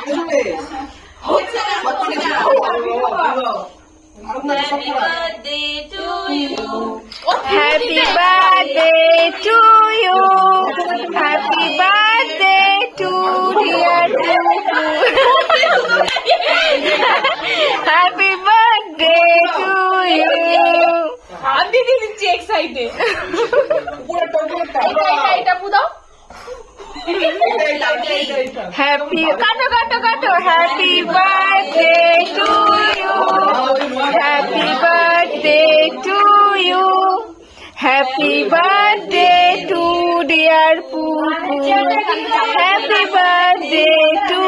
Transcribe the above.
Happy birthday to you. Happy birthday to you. Happy birthday to dear Tutu. Happy birthday to you. আমি দিয়ে দিচ্ছি এক সাইডে এটা পুদাও Happy kato kato kato. Happy birthday to you. Happy birthday to you. Happy birthday to dear Pupu. Happy birthday to